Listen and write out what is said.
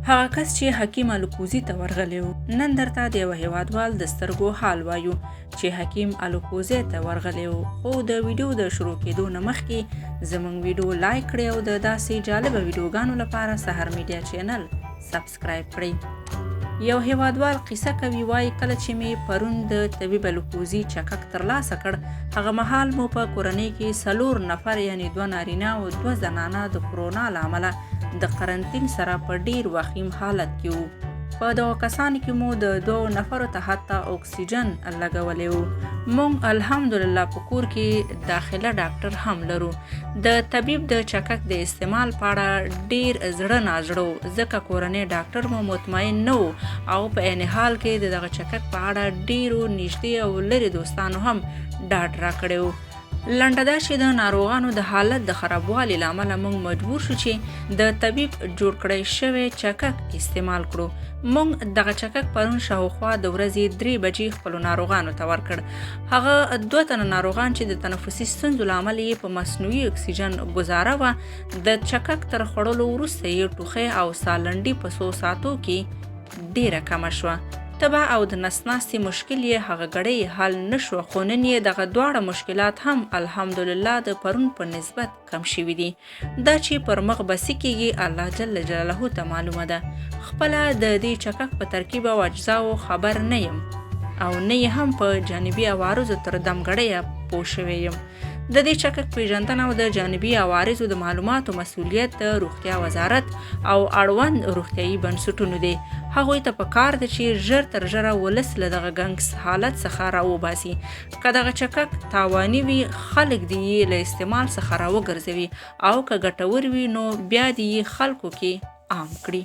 هغه کس چې حکیم الکوزي ته ورغلی و. نن درته د یوه هیوادوال د سترګو حال وایو چې حکیم الکوزي ته ورغلی و. خو د ویډیو د شروع کېدو نه مخکې زموږ ویډیو لایک کړئ او د داسې جالبه ویډیوګانو لپاره سحر میډیا چینل سبسکرایب کړئ. یو هیوادوال قصه کوي، وایي کله چې مې پرون د طبیب الکوزي چکک ترلاسه کړ، هغه مهال مو په کورنۍ کې 4 نفر یعنی 2 نارینه او 2 زنانه د کرونا له امله د قرنطین سره په ډیر وخیم حالت کې وو. په دغه کسانو کې مو د 2 نفرو ته حتی اکسیجن لګولی وو. موږ الحمدلله په کور کې داخله ډاکټر هم لرو. د طبیب د چکک د استعمال په اړه ډیر زړه نازړه وو، ځکه کورنۍ ډاکټر مو مطمئن نه وو او په عین حال کې د دغه چکک په اړه ډیرو نږدې او لرې دوستانو هم ډاډ راکړی وو. لنډه دا چې د ناروغانو د حالت د خرابوالي له امله موږ مجبور شو چې د طبیب جوړ کړی شوی چکک استعمال کړو. موږ دغه چکک پرون شاوخوا د ورځې 3 بجې خپلو ناروغانو ته ورکړ. هغه 2 تنه ناروغان چې د تنفسي ستونزو له امله یې په مصنوعي اکسیجن ګزاره وه، د چکک تر خوړلو وروسته یې ټوخی او سالنډي په 100 ساعتو کې ډیره کمه شوه. تبه او د نس ناستې مشکل یې هغه ګړی حل نه شو، خو نن یې دغه دواړه مشکلات هم الحمدلله د پرون په نسبت کم شوي دي. دا چې پر مخ به څه کېږي الله جل جلاله ته معلومه ده. خپله د دې چکک په ترکیب او اجزاو خبر نه یم او نه یې هم په جانبي عوارضو تر دمګړیه پوه شوی یم. د دې چکک پیژندنه او د جانبي عوارضو د معلوماتو مسؤلیت د روغتیا وزارت او اړوند روغتیايي بنسټونو دی. هغوی ته پکار ده چې ژر تر ژره ولس له دغه ګنګس حالت څخه راوباسي. که دغه چکک تاواني وي، خلک دې یې له استعمال څخه راوګرځوي او که ګټور وي نو بیا دې یې خلکو کې عام کړي.